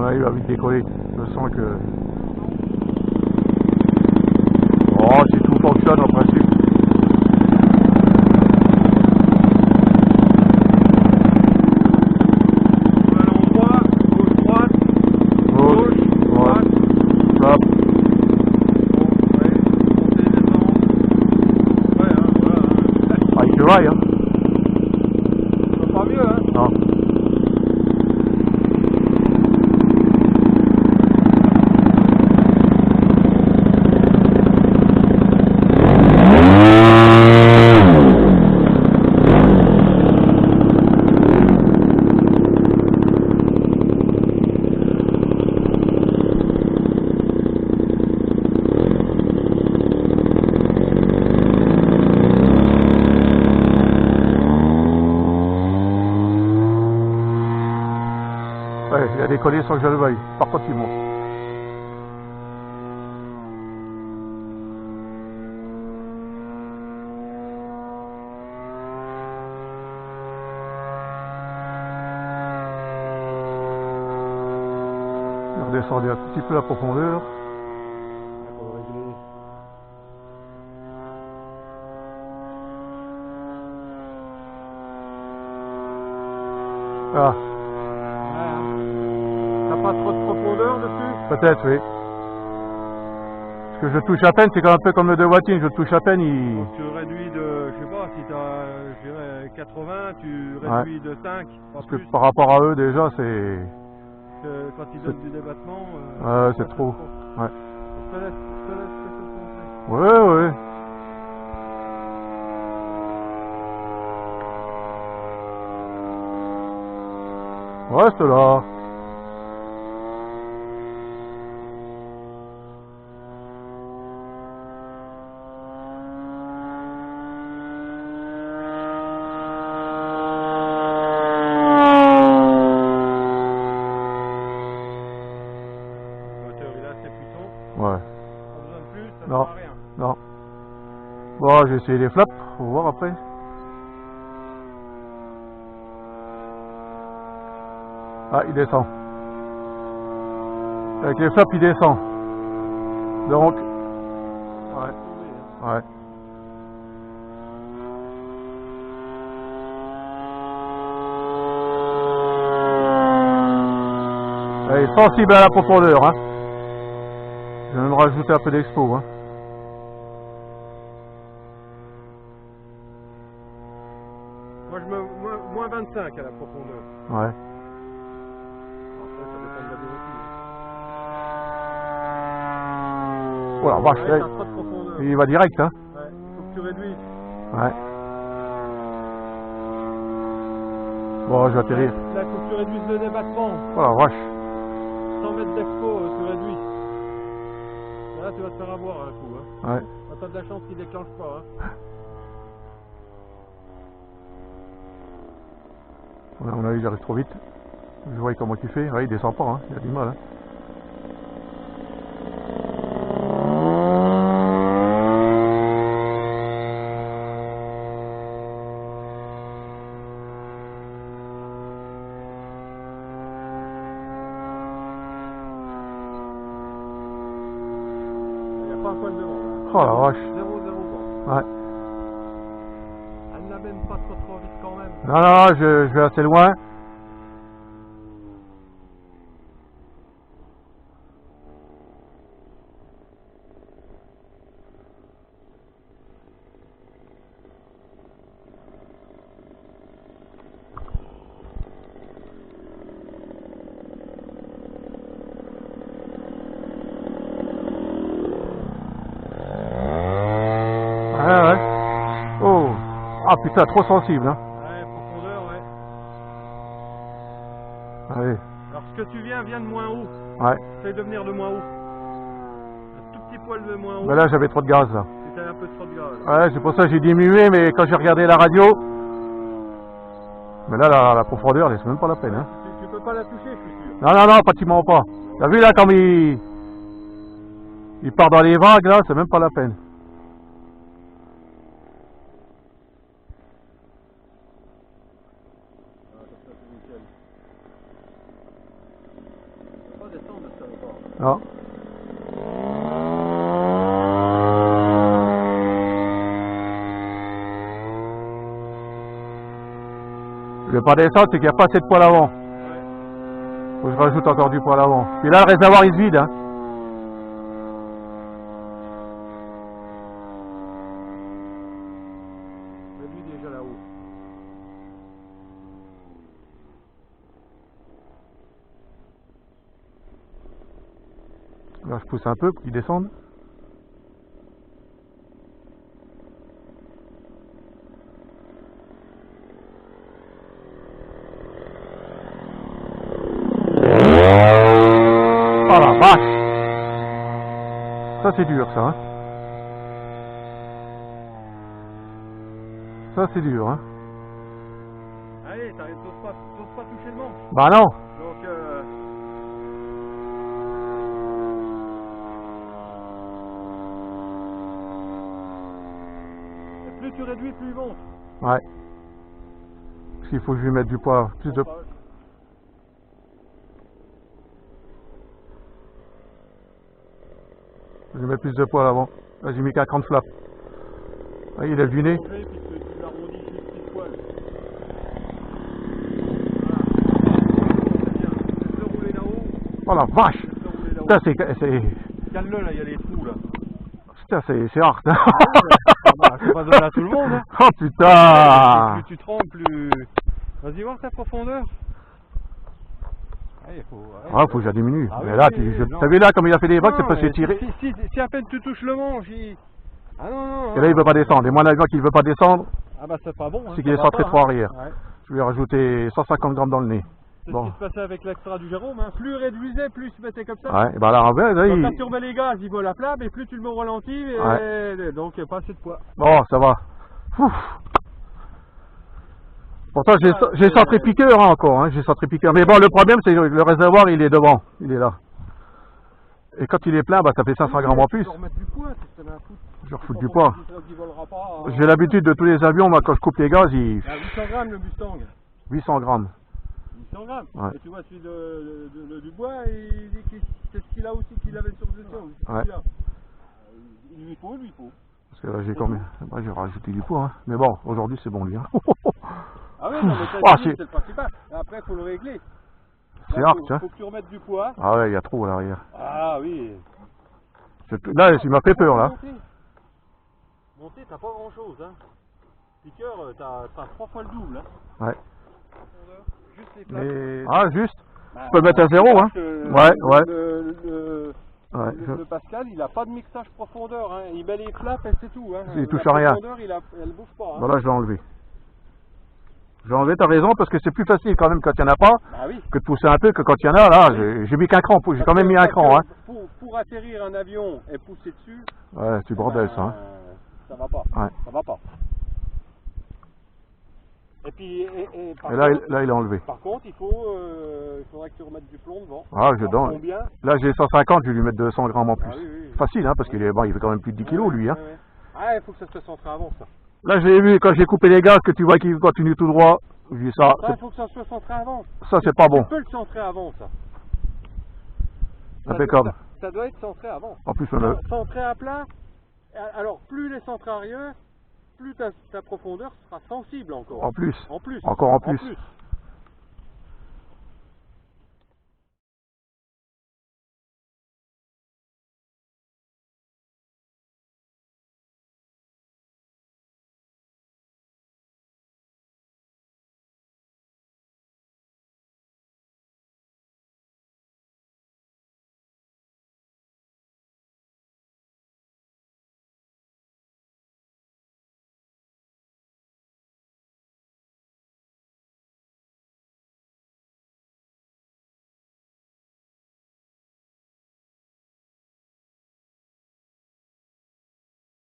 Ouais, il va vite décoller. Je sens que... Oh, si tout fonctionne en principe. Hein. Pas mieux, hein? Non. Ouais, il a décollé sans que je le veuille. Par contre, il monte. Il est redescendu un petit peu la profondeur. Ah. T'as pas trop de profondeur dessus? Peut-être, oui. Parce que je touche à peine, c'est un peu comme le de Wattine, je touche à peine, il... Donc tu réduis de, je sais pas, si t'as, je dirais 80, tu réduis de 5, pas Parce plus. que par rapport à eux, déjà, c'est... Quand ils donnent du débattement, c'est trop. Ouais. Je te laisse te Ouais, ouais. Reste là. Ouais. Pas besoin de plus, ça Non. sert à rien. Non. Bon, j'ai essayé les flaps, faut voir après. Ah, il descend. Avec les flaps, il descend. Donc... Ouais. Ouais. Elle est sensible à la profondeur, hein. Je vais même rajouter un peu d'expo, hein. Moi je mets moins 25 à la profondeur. Ouais. Après ça dépend de la vérité. Voilà, vache, Ouais, t'as trop de profondeur. il va direct, hein. Ouais, il faut que tu réduises. Ouais. Bon, je vais atterrir. Là, il faut que tu réduises le débattement. Voilà, vache. 100 mètres d'expo, tu réduis. Là, tu vas te faire avoir un coup. Hein. Ouais. T'as de la chance qu'il déclenche pas. Hein. À mon avis, j'arrive trop vite. Je vois comment il fait. Ouais, il descend pas, hein. Il a du mal, hein. Pas un poil devant. Hein. Oh la vache. 0-0 bon. Ouais. Elle n'amène pas trop vite quand même. Non, non, je vais assez loin. Ouais, ouais. Oh. Ah putain, trop sensible, hein. Ouais, profondeur, ouais. Allez. Alors ce que tu viens de moins haut. Ouais. Essaye de venir de moins haut. Un tout petit poil de moins haut. Mais là, j'avais trop de gaz, là. C'était un peu trop de gaz. Ouais, c'est pour ça que j'ai diminué, mais quand j'ai regardé la radio... Mais là, la profondeur, c'est même pas la peine, hein. Tu peux pas la toucher, je suis sûr. Non, non, non, pratiquement pas. T'as vu, là, comme il part dans les vagues, là, c'est même pas la peine. Pas descendre, ça va pas. Non. Je vais pas descendre, c'est qu'il n'y a pas assez de poids à l'avant. Ouais. Faut que je rajoute encore du poids à l'avant. Puis là, le réservoir il se vide. Hein. Lui déjà là-haut. Là, je pousse un peu pour qu'il descende. Oh la vache! Ça c'est dur ça. Hein. Ça c'est dur. Hein. Allez, t'oses pas toucher le manche. Bah non! Donc, et plus tu réduis, plus il monte. Ouais. Parce qu'il faut que je lui mette du poids, plus de... Je lui mets plus de poids à l'avant. Là j'ai mis qu'un cran de flap. Là, il lève du nez. Puis tu l'arrondis juste pile poil. Voilà. Laisse-le rouler là-haut. Oh la vache! Laisse-le rouler là-haut. Putain, c'est... Calme-le, là, il y a les trous, là. Putain, c'est hard. Ah bah, c'est pas donné à tout le monde, hein. Oh putain! Plus tu trembles, plus... Vas-y voir ta profondeur. Ouais, Ah, faut que je la diminue. Ah mais oui, là, oui, t'as vu là comme il a fait des vagues, c'est Non, parce qu'il mais tiré. si à peine tu touches le manche, ah non. Et là, il veut pas descendre. Et moi, l'avion qui veut pas descendre, Ah bah c'est pas bon. Hein, c'est qu'il est ça centré va trop pas, arrière. hein. Ouais. Je vais rajouter 150 grammes dans le nez. C'est Bon. ce qui se passait avec l'extra du Jérôme. Hein. Plus il réduisait, plus il se mettait comme ça. Ouais, et bah là, là, Quand il... tu turbais les gaz, il vole à plat, mais plus tu le mets au ralenti, et donc pas assez de poids. Bon, ça va. Ouf. Pourtant, j'ai centré piqueur hein, encore. Hein, j'ai centré piqueur. Mais bon, le problème, c'est que le réservoir, il est devant. Il est là. Et quand il est plein, bah, ça fait 500 grammes en plus. Tu peux remettre du poids, si tu en as à foutre. Je refoutre du poids. Il volera pas, hein. J'ai l'habitude de tous les avions, moi, quand je coupe les gaz, il... À 800 grammes le Mustang. 800 grammes. 800 grammes. Ouais. Et tu vois celui du bois, il dit que c'est ce qu'il a aussi qu'il avait sur le gestion. Ouais. Il lui faut, Parce que là, j'ai combien? Moi, j'ai rajouté du poids. Hein. Mais bon, aujourd'hui, c'est bon, lui. Hein. Ah oui, non, mais Ah, c'est le principal. Après, il faut le régler. C'est hard, hein. Faut que tu remettes du poids. Ah ouais, il y a trop à l'arrière. Ah oui. Là, il m'a fait peur, là. Monter, t'as pas grand chose, hein. Piqueur, t'as 3 fois le double, hein. Ouais. Juste les plaques. Mais... Ah, juste. Bah, Je peux mettre à zéro, hein. Ouais. Le Pascal, il a pas de mixage profondeur, hein. Il met les flaps et c'est tout, hein. Il touche La à rien. profondeur, elle bouge pas, hein. Voilà, je vais enlever. Je vais enlever, t'as raison, parce que c'est plus facile quand même quand il n'y en a pas, Bah oui. que de pousser un peu, que quand il y en a, là, j'ai mis qu'un cran, j'ai quand même mis un cran, hein. Pour atterrir un avion et pousser dessus, Ouais, c'est bordel, ça, hein. ça va pas. Ouais. Ça va pas. Et puis, par Et là, contre, là, il est enlevé. par contre, il faudrait que tu remettes du plomb devant. Ah, je donne. Combien? Là, j'ai 150, je vais lui mettre 200 grammes en plus. Ah oui, oui. Facile, hein, parce qu'il est, bon, il fait quand même plus de 10 kilos, lui, hein. Ouais. Ah, il faut que ça se centre avant, ça. Là, j'ai vu, quand j'ai coupé les gaz, que tu vois qu'il continue tout droit, je dis ça, Ça, il faut que ça soit centré avant. ça c'est pas bon. Tu peux le centrer avant, ça. Impeccable. Ça doit être centré avant. En plus, on a... Centré à plat, alors plus il est centré arrière, plus ta profondeur sera sensible encore. En plus. En plus. Encore en plus.